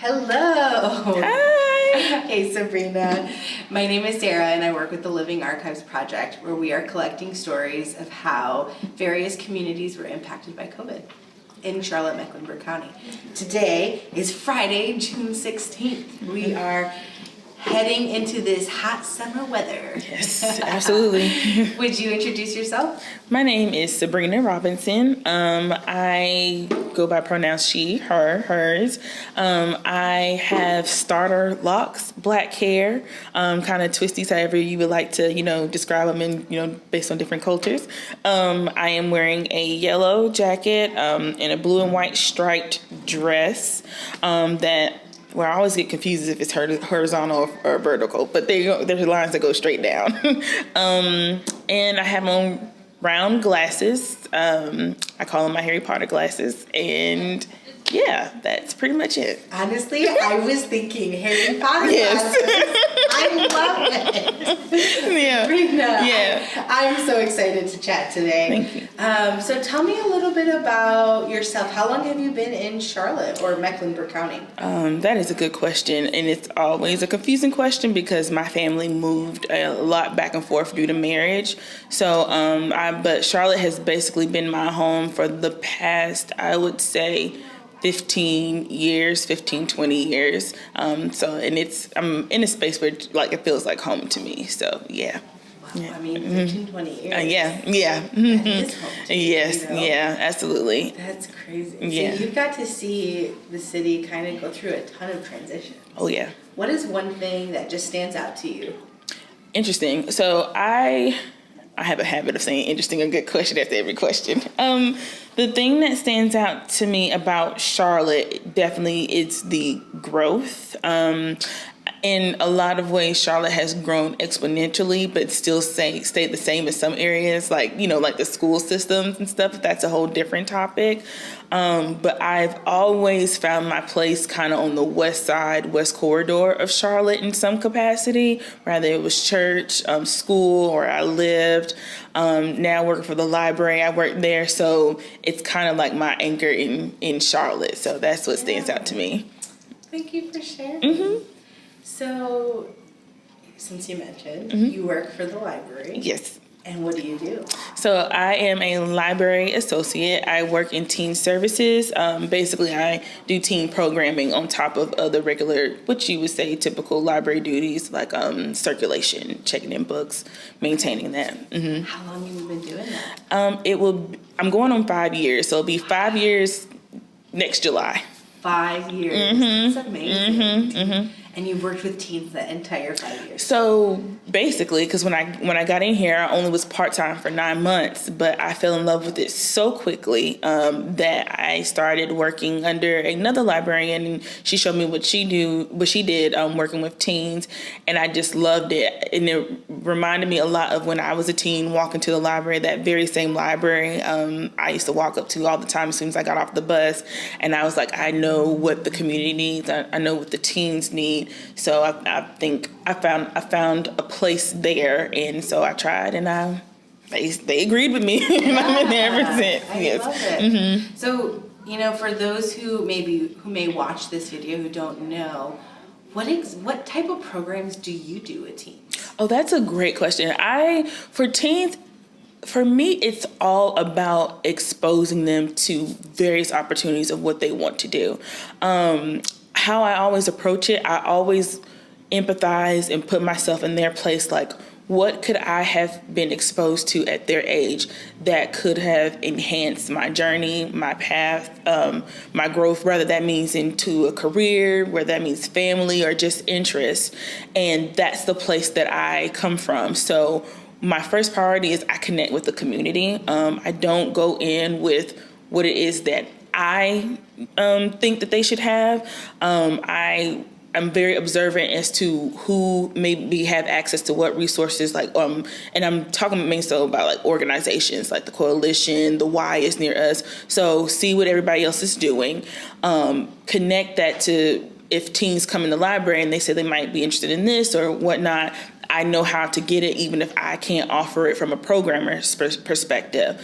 Hello. Hi. Hey, Sabrina. My name is Sarah, and I work with the Living Archives Project, where we are collecting stories of how various communities were impacted by COVID in Charlotte, Mecklenburg County. Today is Friday, June 16th. We are heading into this hot summer weather. Yes, absolutely. Would you introduce yourself? My name is Sabrina Robinson. I go by pronouns she, her, hers. I have starter locks, black hair, kind of twisties, however you would like to, describe them in, based on different cultures. I am wearing a yellow jacket and a blue and white striped dress where I always get confused if it's horizontal or vertical, but there's lines that go straight down. And I have on round glasses. I call them my Harry Potter glasses. And yeah, that's pretty much it. Honestly, I was thinking Harry Potter glasses. I love it. Yeah. Sabrina, yeah. I'm so excited to chat today. Thank you. So tell me a little bit about yourself. How long have you been in Charlotte or Mecklenburg County? That is a good question, and it's always a confusing question because my family moved a lot back and forth due to marriage. So, but Charlotte has basically been my home for the past, I would say, 20 years. I'm in a space where it feels like home to me. So yeah. Wow, yeah. I mean, 15, 20 years. Yeah. That is home to you, Yes, yeah, absolutely. That's crazy. Yeah. So you've got to see the city kind of go through a ton of transitions. Oh yeah. What is one thing that just stands out to you? Interesting. So I have a habit of saying interesting and good question after every question. The thing that stands out to me about Charlotte definitely is the growth. In a lot of ways, Charlotte has grown exponentially, but still stayed the same as some areas, like the school systems and stuff. That's a whole different topic. But I've always found my place kind of on the west corridor of Charlotte in some capacity, whether it was church, school, or I lived. Now working for the library, I work there. So it's kind of like my anchor in Charlotte. So that's what stands out to me. Thank you for sharing. Mm-hmm. So, since you mentioned, you work for the library. Yes. And what do you do? So I am a library associate. I work in teen services. Basically, I do teen programming on top of other regular, what you would say, typical library duties, like circulation, checking in books, maintaining that. Mm-hmm. How long have you been doing that? I'm going on 5 years, so it'll be 5 years next July. 5 years. Mm-hmm. That's amazing. Mm-hmm. Mm-hmm. And you've worked with teens the entire 5 years. So basically, because when I got in here, I only was part-time for 9 months, but I fell in love with it so quickly that I started working under another librarian, and she showed me what she did working with teens, and I just loved it. And it reminded me a lot of when I was a teen walking to the library, that very same library I used to walk up to all the time as soon as I got off the bus, and I was like, I know what the community needs. I know what the teens need. So I think I found a place there, and so I tried, and they agreed with me, and I'm in there ever since. I love it. Mm-hmm. So for those who may watch this video who don't know, what type of programs do you do with teens? Oh, that's a great question. For teens. For me, it's all about exposing them to various opportunities of what they want to do. How I always approach it, I always empathize and put myself in their place. Like, what could I have been exposed to at their age that could have enhanced my journey, my path, my growth, whether that means into a career, whether that means family or just interest. And that's the place that I come from. So my first priority is I connect with the community. I don't go in with what it is that I think that they should have. I'm very observant as to who maybe have access to what resources, and I'm talking mainly so about like organizations like the Coalition, the Y is near us. So see what everybody else is doing, connect that to if teens come in the library and they say they might be interested in this or whatnot, I know how to get it, even if I can't offer it from a programmer's perspective.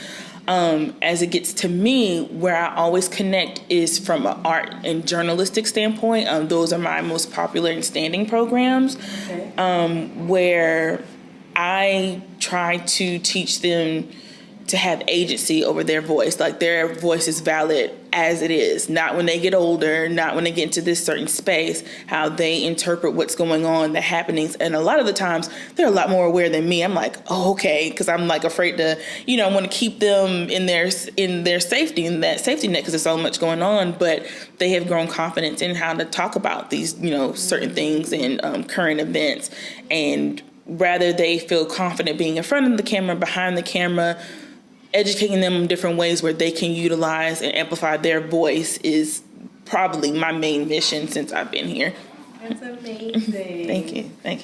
As it gets to me, where I always connect is from an art and journalistic standpoint. Those are my most popular and standing programs, where I try to teach them to have agency over their voice. Like, their voice is valid as it is, not when they get older, not when they get into this certain space, how they interpret what's going on, the happenings. And a lot of the times they're a lot more aware than me. I'm like, oh, okay. Cause I'm like afraid to, I want to keep them in their safety, in that safety net, cause there's so much going on, but they have grown confidence in how to talk about these, certain things and current events. And rather they feel confident being in front of the camera, behind the camera, educating them in different ways where they can utilize and amplify their voice is probably my main mission since I've been here. That's amazing. Thank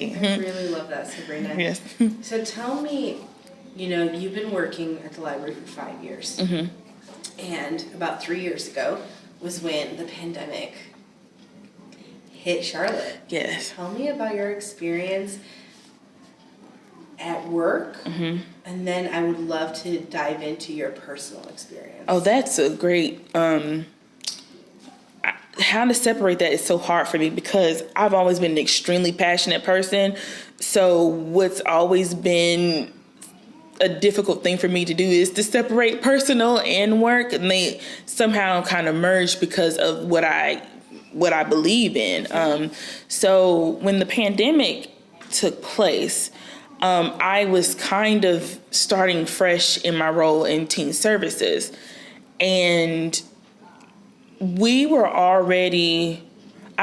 you. I really love that, Sabrina. Yes. So tell me, you've been working at the library for 5 years. Mm-hmm. And about 3 years ago was when the pandemic hit Charlotte. Yes. Tell me about your experience at work, and then I would love to dive into your personal experience. Oh, that's a great, how to separate that is so hard for me because I've always been an extremely passionate person. So what's always been a difficult thing for me to do is to separate personal and work, and they somehow kind of merge because of what I believe in. So when the pandemic took place, I was kind of starting fresh in my role in teen services, and I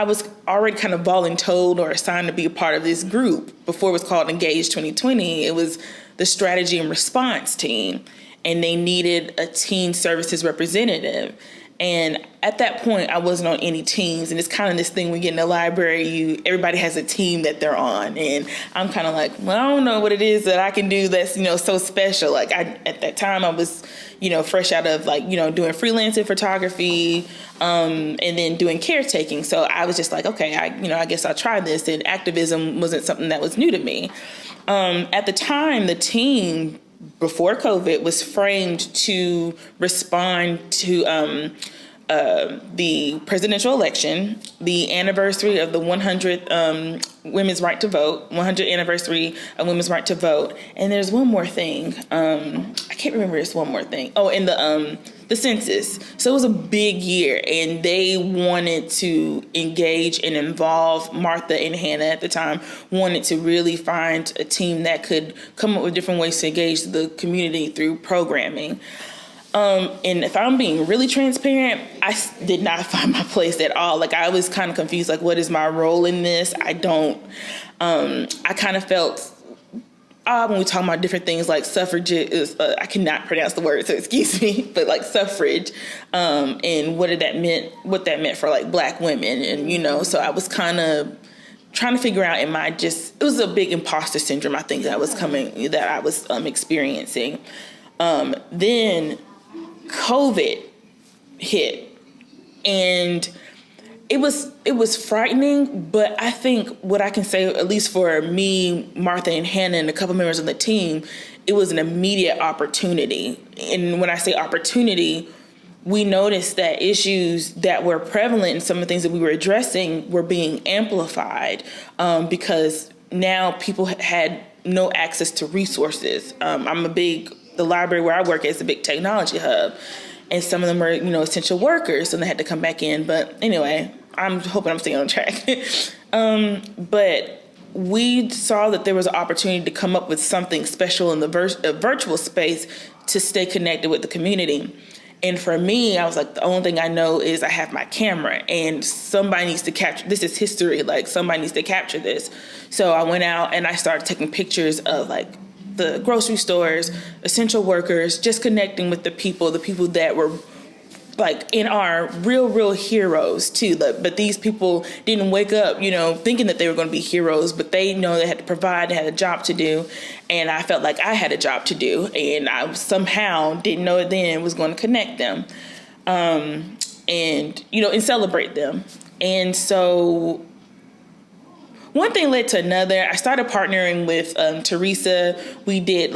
was already kind of voluntold or assigned to be a part of this group. Before it was called Engage 2020, it was the strategy and response team, and they needed a teen services representative. And at that point, I wasn't on any teams. And it's kind of this thing we get in the library, everybody has a team that they're on. And I'm kind of like, well, I don't know what it is that I can do that's, so special. Like at that time I was, fresh out of doing freelancing photography, and then doing caretaking. So I was just like, okay, I guess I'll try this. And activism wasn't something that was new to me. At the time, the team before COVID was framed to respond to the presidential election, the anniversary of the 100th women's right to vote, 100th anniversary of women's right to vote. And there's one more thing. I can't remember. It's one more thing. Oh, and the census. So it was a big year, and they wanted to engage and involve Martha and Hannah at the time, wanted to really find a team that could come up with different ways to engage the community through programming. And if I'm being really transparent, I did not find my place at all. Like, I was kind of confused, like, what is my role in this? I kind of felt, when we talk about different things like suffrage, I cannot pronounce the word, so excuse me, but like suffrage, and what that meant for like Black women. And, so I was kind of trying to figure out, it was a big imposter syndrome, I think, that I was experiencing. Then COVID hit, and it was frightening, but I think what I can say, at least for me, Martha and Hannah and a couple members of the team, it was an immediate opportunity. And when I say opportunity, we noticed that issues that were prevalent in some of the things that we were addressing were being amplified, because now people had no access to resources. The library where I work is a big technology hub, and some of them are, essential workers, and they had to come back in. But anyway, I'm hoping I'm staying on track. But we saw that there was an opportunity to come up with something special in the virtual space to stay connected with the community. And for me, I was like, the only thing I know is I have my camera, and somebody needs to capture, this is history, like somebody needs to capture this. So I went out and I started taking pictures of like the grocery stores, essential workers, just connecting with the people that were like in our real heroes too. But these people didn't wake up, thinking that they were going to be heroes, but they know they had to provide, they had a job to do. And I felt like I had a job to do, and I somehow didn't know it then was going to connect them, and celebrate them. And so one thing led to another. I started partnering with Teresa. We did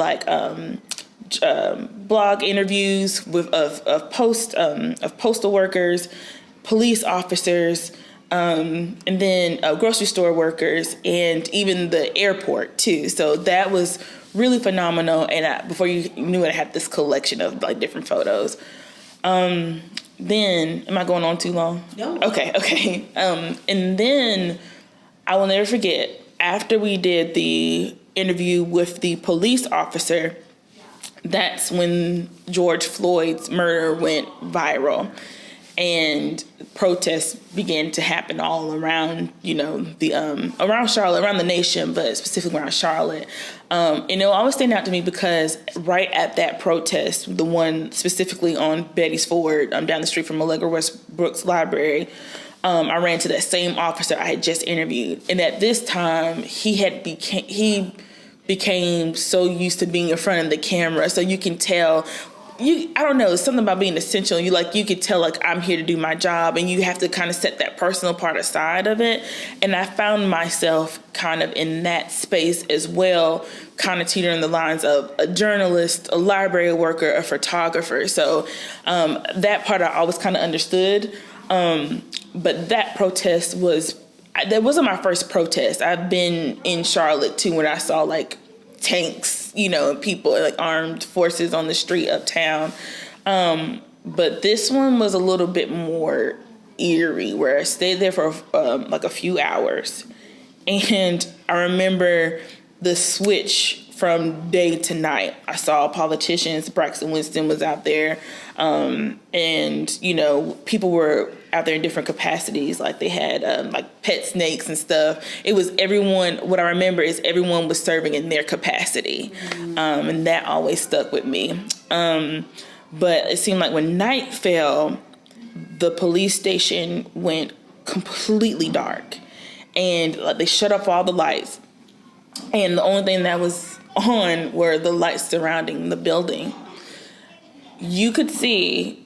blog interviews of postal workers, police officers, and then grocery store workers, and even the airport too. So that was really phenomenal. And before you knew it, I had this collection of like different photos. Then, am I going on too long? No. Okay. And then I will never forget, after we did the interview with the police officer, that's when George Floyd's murder went viral. And protests began to happen all around, around Charlotte, around the nation, but specifically around Charlotte. And it'll always stand out to me because right at that protest, the one specifically on Betty's Ford, down the street from Allegra Westbrook's library, I ran to that same officer I had just interviewed. And at this time, he became so used to being in front of the camera. So you can tell, I don't know, it's something about being essential. You could tell, like, I'm here to do my job, and you have to kind of set that personal part aside of it. And I found myself kind of in that space as well, kind of teetering the lines of a journalist, a library worker, a photographer. So that part I always kind of understood. But that protest that wasn't my first protest. I've been in Charlotte too, when I saw like tanks, people like armed forces on the street uptown. But this one was a little bit more eerie, where I stayed there for like a few hours. And I remember the switch from day to night. I saw politicians, Braxton Winston was out there. And, people were out there in different capacities. Like they had like pet snakes and stuff. It was everyone. What I remember is everyone was serving in their capacity. And that always stuck with me. But it seemed like when night fell, the police station went completely dark, and like they shut off all the lights. And the only thing that was on were the lights surrounding the building. You could see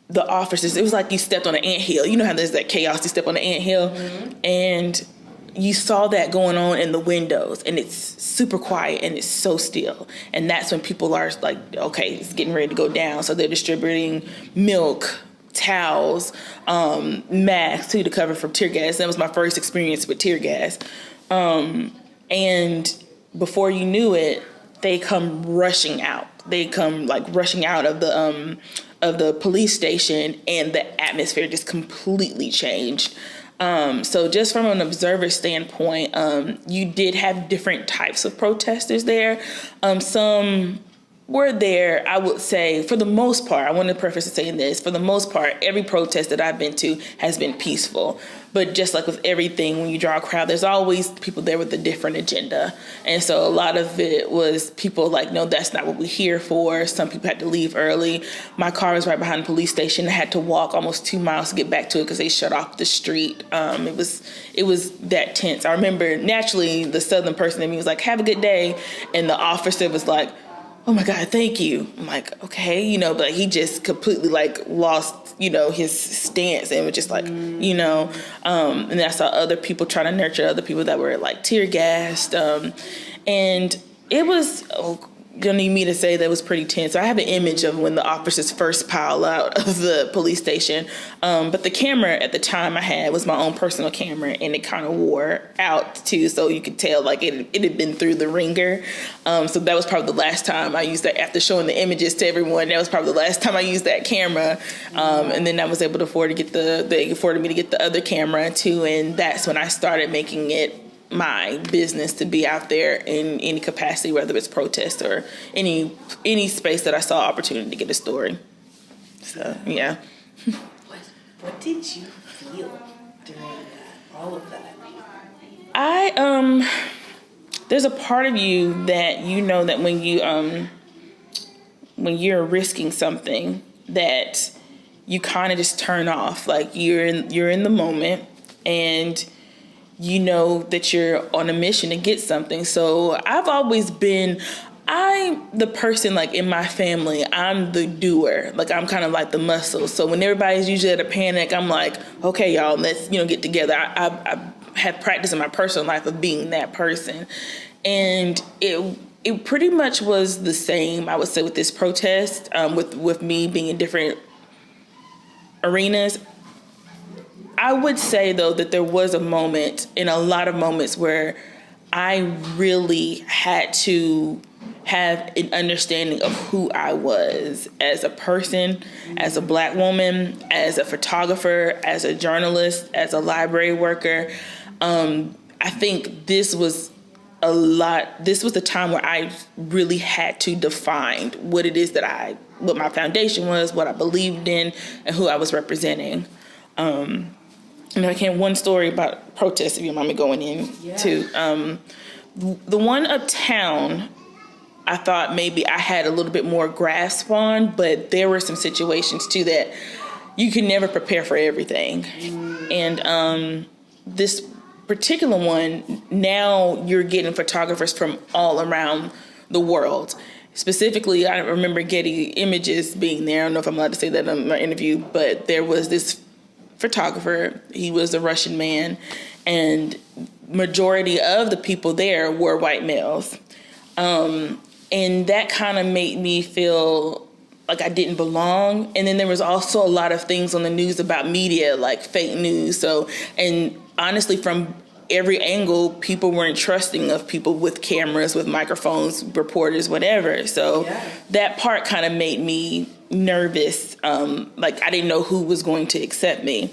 the officers. It was like you stepped on an anthill. You know how there's that chaos, you step on an anthill. Mm-hmm. And you saw that going on in the windows, and it's super quiet and it's so still. And that's when people are like, okay, it's getting ready to go down. So they're distributing milk, towels, masks too, to cover from tear gas. That was my first experience with tear gas. And before you knew it, they come rushing out. They come like rushing out of the police station, and the atmosphere just completely changed. So just from an observer standpoint, you did have different types of protesters there. Some were there, I would say, for the most part, I want to preface to saying this, for the most part, every protest that I've been to has been peaceful. But just like with everything, when you draw a crowd, there's always people there with a different agenda. And so a lot of it was people like, no, that's not what we're here for. Some people had to leave early. My car was right behind the police station. I had to walk almost 2 miles to get back to it because they shut off the street. It was that tense. I remember naturally the Southern person in me was like, have a good day. And the officer was like, oh my God, thank you. I'm like, okay, but he just completely like lost, his stance, and was just like, and then I saw other people trying to nurture other people that were like tear gassed. And it was, you don't need me to say that was pretty tense. I have an image of when the officers first pile out of the police station. But the camera at the time I had was my own personal camera, and it kind of wore out too. So you could tell like it had been through the ringer. So that was probably the last time I used that. After showing the images to everyone, that was probably the last time I used that camera. And then I was able to they afforded me to get the other camera too. And that's when I started making it my business to be out there in any capacity, whether it's protest or any space that I saw opportunity to get a story. So yeah. What did you feel during all of that? There's a part of you that that when you're risking something that you kind of just turn off, like you're in the moment, and you know that you're on a mission to get something. So I've always been, I'm the person like in my family, I'm the doer. Like I'm kind of like the muscle. So when everybody's usually at a panic, I'm like, okay, y'all, let's, get together. I had practice in my personal life of being that person. And it it pretty much was the same, I would say, with this protest, with me being in different arenas. I would say, though, that there was a moment, in a lot of moments, where I really had to have an understanding of who I was as a person, as a Black woman, as a photographer, as a journalist, as a library worker. I think this was the time where I really had to define what it is what my foundation was, what I believed in, and who I was representing. I can one story about protests, if you mind me going in too. The one uptown, I thought maybe I had a little bit more grasp on, but there were some situations too that you can never prepare for everything. And this particular one, now you're getting photographers from all around the world. Specifically, I remember Getty Images being there. I don't know if I'm allowed to say that in my interview, but there was this photographer. He was a Russian man, and majority of the people there were white males. And that kind of made me feel like I didn't belong. And then there was also a lot of things on the news about media, like fake news. And honestly, from every angle, people weren't trusting of people with cameras, with microphones, reporters, whatever. So that part kind of made me nervous. Like I didn't know who was going to accept me.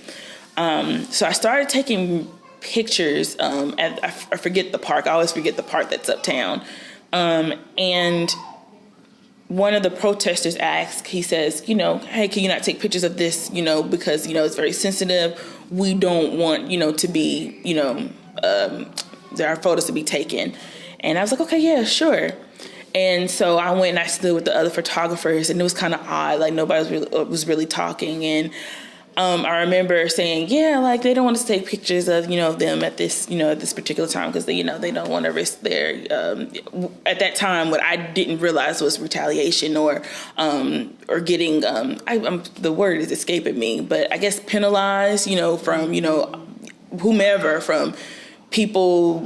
So I started taking pictures I forget the park. I always forget the park that's uptown. And one of the protesters asked, he says, hey, can you not take pictures of this, because, it's very sensitive. We don't want, to be, our photos to be taken. And I was like, okay, yeah, sure. And so I went and I stood with the other photographers, and it was kind of odd. Like nobody was really talking. And I remember saying, they don't want us to take pictures of, them at this, at this particular time because they don't want to risk their, at that time, what I didn't realize was retaliation or getting, the word is escaping me, but I guess penalized, from, whomever, from people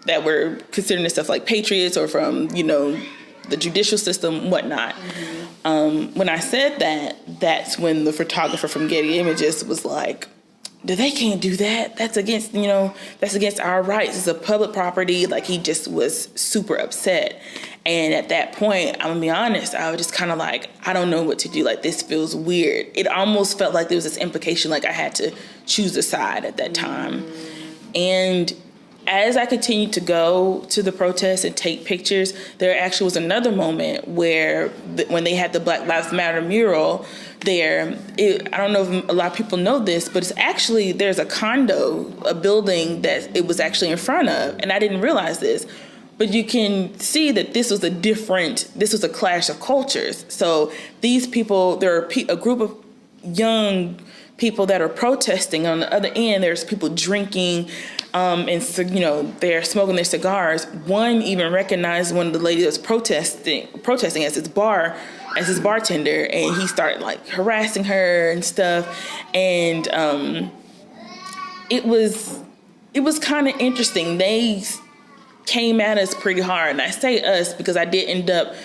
that were considering themselves like patriots or from, the judicial system, whatnot. When I said that, that's when the photographer from Getty Images was like, they can't do that. That's against, that's against our rights. It's a public property. Like he just was super upset. And at that point, I'm gonna be honest, I was just kind of like, I don't know what to do. Like this feels weird. It almost felt like there was this implication, like I had to choose a side at that time. And as I continued to go to the protests and take pictures, there actually was another moment where when they had the Black Lives Matter mural there, I don't know if a lot of people know this, but there's a building that it was actually in front of, and I didn't realize this. But you can see that this was a clash of cultures. So these people, there are a group of young people that are protesting. On the other end, there's people drinking, and so, they're smoking their cigars. One even recognized one of the ladies that was protesting as his bartender, and he started like harassing her and stuff. And it was kind of interesting. They came at us pretty hard, and I say us because I did end up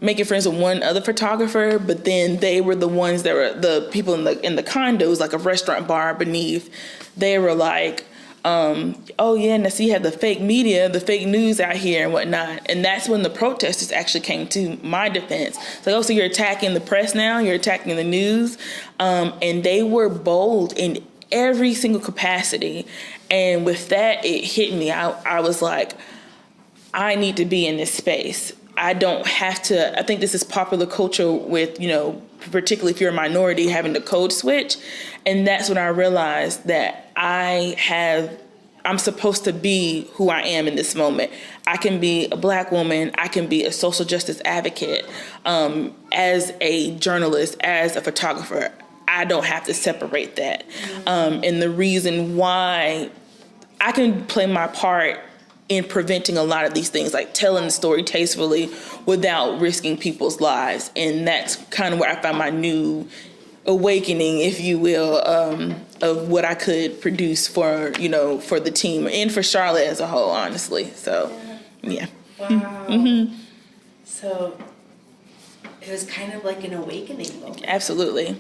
making friends with one other photographer, but then they were the ones that were the people in the condos, like a restaurant bar beneath. They were like, oh yeah, now see you have the fake media, the fake news out here and whatnot. And that's when the protesters actually came to my defense. It's like, oh, so you're attacking the press now, you're attacking the news. And they were bold in every single capacity. And with that, it hit me. I was like, I need to be in this space. I don't have to. I think this is popular culture with, particularly if you're a minority, having to code switch. And that's when I realized that I'm supposed to be who I am in this moment. I can be a Black woman. I can be a social justice advocate. As a journalist, as a photographer, I don't have to separate that. And the reason why I can play my part in preventing a lot of these things, like telling the story tastefully without risking people's lives. And that's kind of where I found my new awakening, if you will, of what I could produce for the team and for Charlotte as a whole, honestly. So, yeah. Wow. So it was kind of like an awakening moment. Absolutely.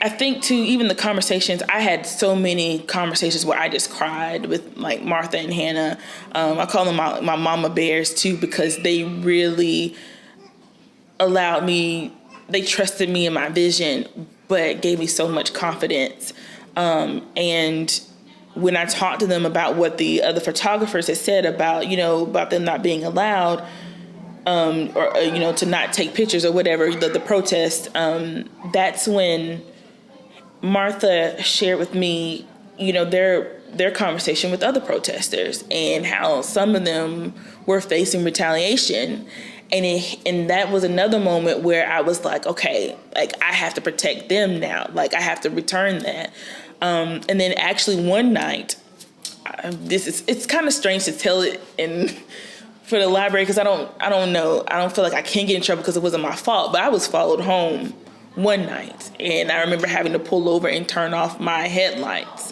I think too, even the conversations, I had so many conversations where I just cried with like Martha and Hannah. I call them my mama bears too, because they really allowed me, they trusted me in my vision, but gave me so much confidence. And when I talked to them about what the other photographers had said about, about them not being allowed, to not take pictures or whatever, the protest, that's when Martha shared with me, their conversation with other protesters and how some of them were facing retaliation. And that was another moment where I was like, okay, like I have to protect them now. Like I have to return that. And then actually one night, it's kind of strange to tell it for the library because I don't know. I don't feel like I can get in trouble because it wasn't my fault, but I was followed home one night and I remember having to pull over and turn off my headlights,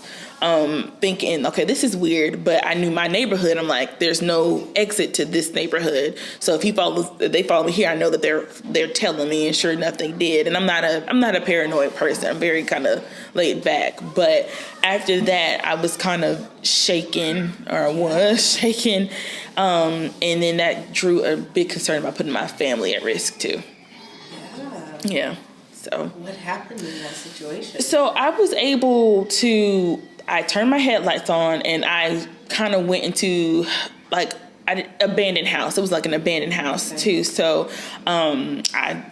thinking, okay, this is weird, but I knew my neighborhood. I'm like, there's no exit to this neighborhood. So if they follow me here, I know that they're telling me, and sure enough, they did. And I'm not a paranoid person. I'm very kind of laid back. But after that, I was kind of shaken. And then that drew a big concern about putting my family at risk too. Yeah. So what happened in that situation? So I was able to, I turned my headlights on and I kind of went into like an abandoned house. It was like an abandoned house too. So I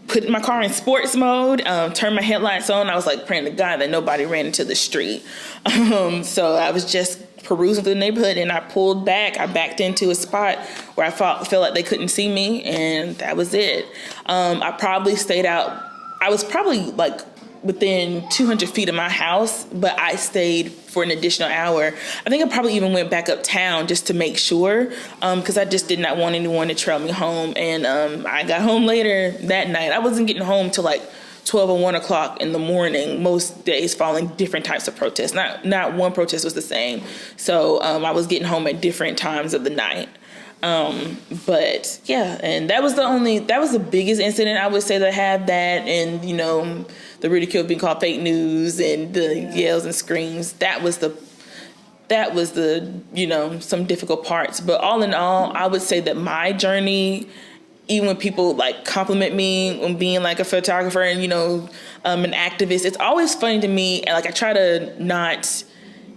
put my car in sports mode, turned my headlights on. I was like praying to God that nobody ran into the street. So I was just perusing through the neighborhood and I pulled back. I backed into a spot where I felt like they couldn't see me, and that was it. I probably stayed out. I was probably like within 200 feet of my house, but I stayed for an additional hour. I think I probably even went back uptown just to make sure, because I just did not want anyone to trail me home. And I got home later that night. I wasn't getting home till like 12 or 1 o'clock in the morning, most days following different types of protests. Not one protest was the same. So I was getting home at different times of the night. But yeah, and that was the biggest incident I would say that I had that, and the ridicule being called fake news and the yells and screams. That was the some difficult parts. But all in all, I would say that my journey, even when people like compliment me on being like a photographer and an activist, it's always funny to me, and like I try to not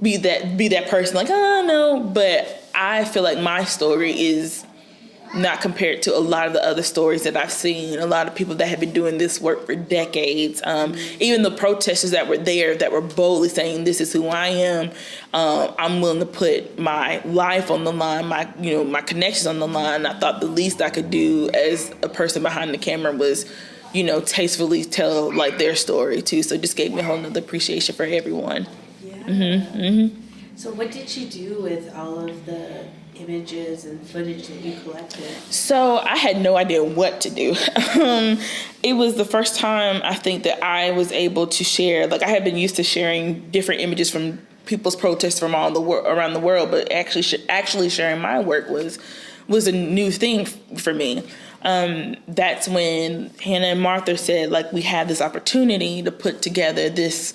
be that person like, oh no, but I feel like my story is not compared to a lot of the other stories that I've seen. A lot of people that have been doing this work for decades. Even the protesters that were there that were boldly saying, this is who I am. I'm willing to put my life on the line, my connections on the line. I thought the least I could do as a person behind the camera was, tastefully tell like their story too. So it just gave me a whole nother appreciation for everyone. Yeah. So what did you do with all of the images and footage that you collected? So I had no idea what to do. It was the first time I think that I was able to share, like I had been used to sharing different images from people's protests from around the world, but actually sharing my work was a new thing for me. That's when Hannah and Martha said, like, we have this opportunity to put together this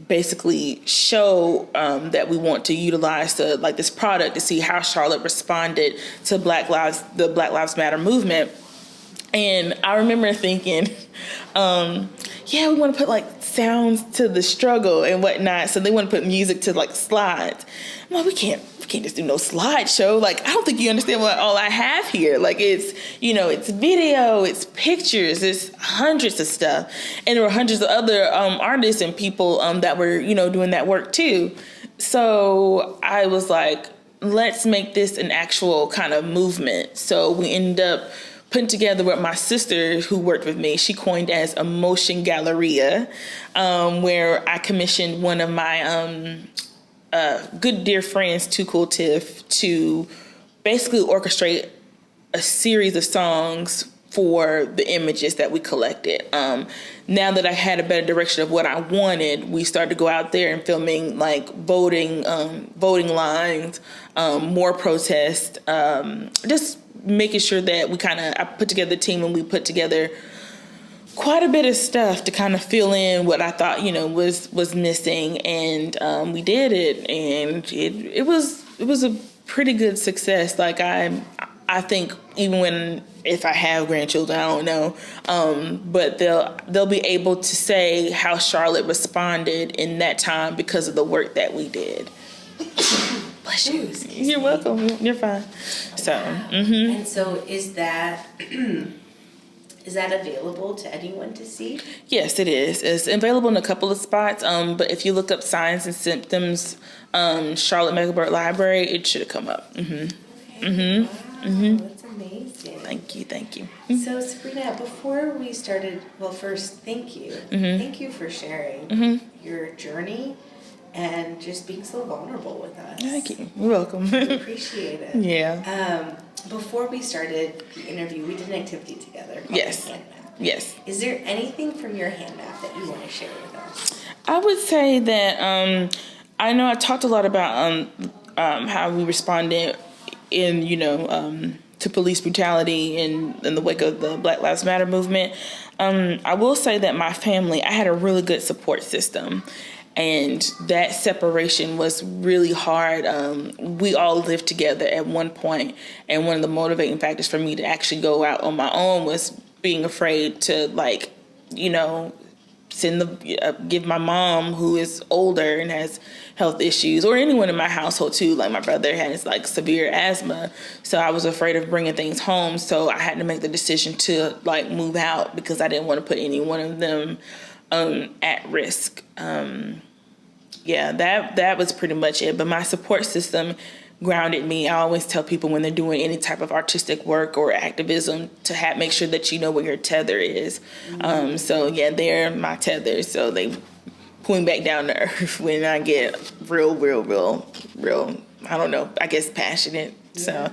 basically show that we want to utilize to like this product to see how Charlotte responded to the Black Lives Matter movement. And I remember thinking, we want to put like sounds to the struggle and whatnot. So they want to put music to like slides. I'm like, we can't just do no slideshow. Like, I don't think you understand what all I have here. Like, it's, it's video, it's pictures, it's hundreds of stuff. And there were hundreds of other artists and people that were, doing that work too. So I was like, let's make this an actual kind of movement. So we ended up putting together what my sister, who worked with me, she coined as a motion galleria, where I commissioned one of my good dear friends, Too Cool Tiff, to basically orchestrate a series of songs for the images that we collected. Now that I had a better direction of what I wanted, we started to go out there and filming like voting lines, more protest, just making sure that I put together the team, and we put together quite a bit of stuff to kind of fill in what I thought, was missing. And we did it, and it was a pretty good success. Like I think even if I have grandchildren, I don't know, but they'll be able to say how Charlotte responded in that time because of the work that we did. Bless you. You're welcome. You're fine. So, And so is that available to anyone to see? Yes, it is. It's available in a couple of spots. But if you look up Signs and Symptoms, Charlotte Mecklenburg Library, it should have come up. Wow, that's amazing. Thank you. So Sabrina, before we started, well, first, thank you. Thank you for sharing your journey and just being so vulnerable with us. Thank you. You're welcome. We appreciate it. Yeah. Before we started the interview, we did an activity together called Yes. the hand map. Yes. Is there anything from your hand map that you want to share with us? I would say that I know I talked a lot about how we responded to police brutality in the wake of the Black Lives Matter movement. I will say that my family, I had a really good support system. And that separation was really hard. We all lived together at one point, and one of the motivating factors for me to actually go out on my own was being afraid to, give my mom, who is older and has health issues, or anyone in my household too. Like my brother has severe asthma, so I was afraid of bringing things home. So I had to make the decision to move out because I didn't want to put any one of them at risk. That was pretty much it. But my support system grounded me. I always tell people when they're doing any type of artistic work or activism to make sure that you know where your tether is. They're my tether. So they pull me back down to earth when I get real, I don't know, I guess passionate. Yeah. So,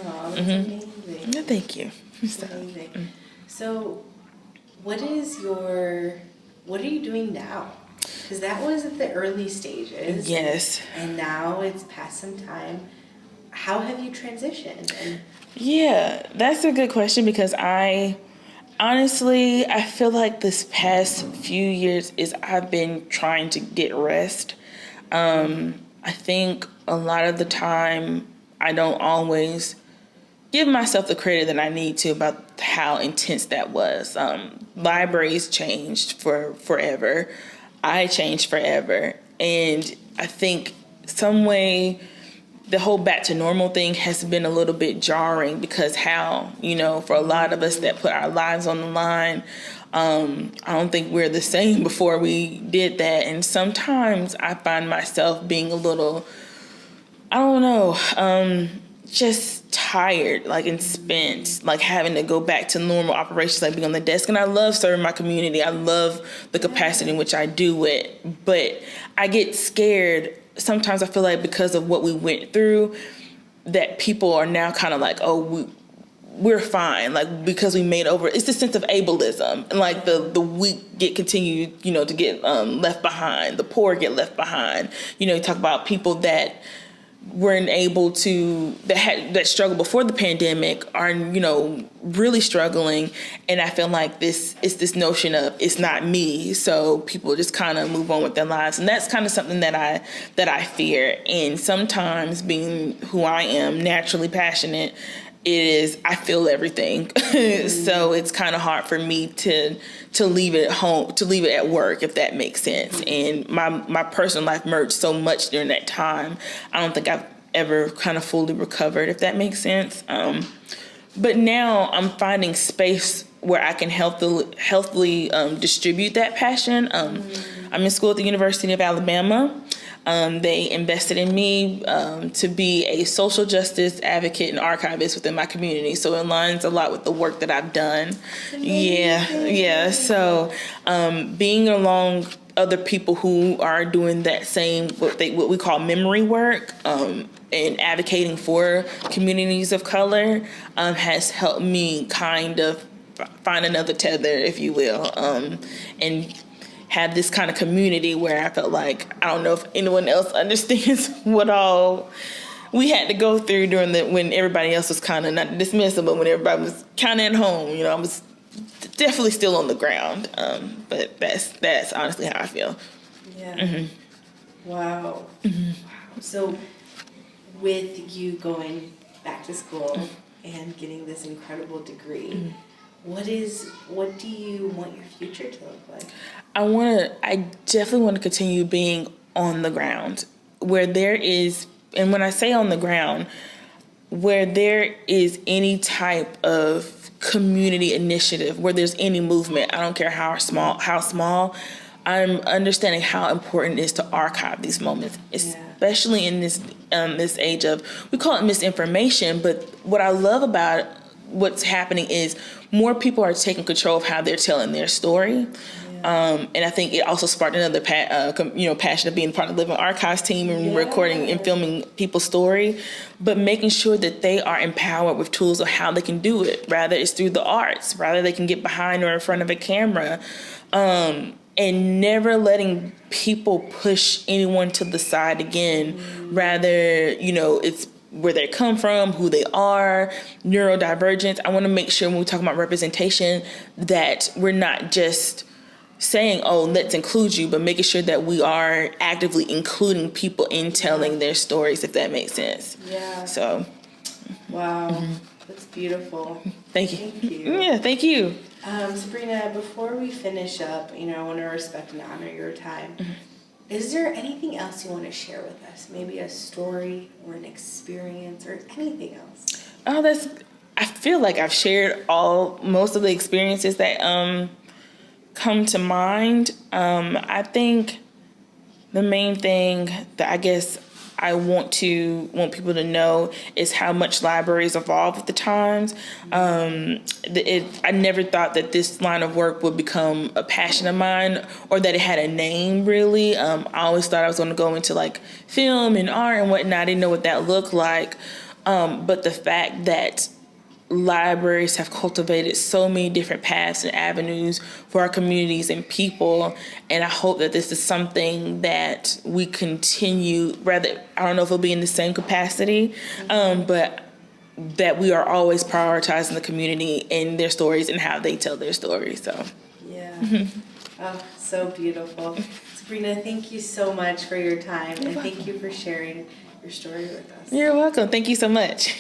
Oh, that's amazing. No, thank you. Amazing. So, what are you doing now? Because that was at the early stages. Yes. And now it's past some time. How have you transitioned? Yeah, that's a good question because I feel like this past few years I've been trying to get rest. I think a lot of the time I don't always give myself the credit that I need to about how intense that was. Libraries changed forever. I changed forever. And I think some way the whole back to normal thing has been a little bit jarring because for a lot of us that put our lives on the line, I don't think we're the same before we did that. And sometimes I find myself being a little, I don't know, just tired, and spent, having to go back to normal operations, being on the desk. And I love serving my community. I love the capacity in which I do it. But I get scared. Sometimes I feel like because of what we went through, that people are now kind of we're fine, because we made over. It's the sense of ableism, and the weak continue, to get left behind. The poor get left behind. You talk about people that weren't able to, that struggled before the pandemic are, really struggling. And I feel like it's this notion of it's not me. So people just kind of move on with their lives. And that's kind of something that I fear. And sometimes being who I am, naturally passionate, I feel everything. So it's kind of hard for me to leave it at home, to leave it at work, if that makes sense. And my personal life merged so much during that time. I don't think I've ever kind of fully recovered, if that makes sense. But now I'm finding space where I can healthily distribute that passion. I'm in school at the University of Alabama. They invested in me to be a social justice advocate and archivist within my community. So it aligns a lot with the work that I've done. Yeah. So being along other people who are doing that same, what we call memory work, and advocating for communities of color has helped me kind of find another tether, if you will, and have this kind of community where I felt like I don't know if anyone else understands what all we had to go through during when everybody else was kind of not dismissive, but when everybody was kind of at home. I was definitely still on the ground, but that's honestly how I feel. Yeah. Mm-hmm. Wow. Mm-hmm. Wow. So, with you going back to school and getting this incredible degree, what do you want your future to look like? I definitely want to continue being on the ground where there is, and when I say on the ground, where there is any type of community initiative, where there's any movement, I don't care how small, I'm understanding how important it is to archive these moments, especially in this age of, we call it misinformation, but what I love about what's happening is more people are taking control of how they're telling their story. And I think it also sparked another passion of being part of the Living Archives team and recording and filming people's story, but making sure that they are empowered with tools of how they can do it, rather it's through the arts, rather they can get behind or in front of a camera, and never letting people push anyone to the side again. Rather, it's where they come from, who they are, neurodivergence. I want to make sure when we talk about representation that we're not just saying, oh, let's include you, but making sure that we are actively including people in telling their stories, if that makes sense. Yeah. So. Wow. That's beautiful. Thank you. Thank you. Yeah, thank you. Sabrina, before we finish up, I want to respect and honor your time. Is there anything else you want to share with us? Maybe a story or an experience or anything else? I feel like I've shared most of the experiences that come to mind. I think the main thing that I guess I want people to know is how much libraries evolve with the times. I never thought that this line of work would become a passion of mine or that it had a name, really. I always thought I was going to go into like film and art and whatnot. I didn't know what that looked like. But the fact that libraries have cultivated so many different paths and avenues for our communities and people, and I hope that this is something that we continue, rather, I don't know if it'll be in the same capacity, but that we are always prioritizing the community and their stories and how they tell their stories. So Oh, so beautiful. Sabrina, thank you so much for your time, and thank you for sharing your story with us. You're welcome. Thank you so much.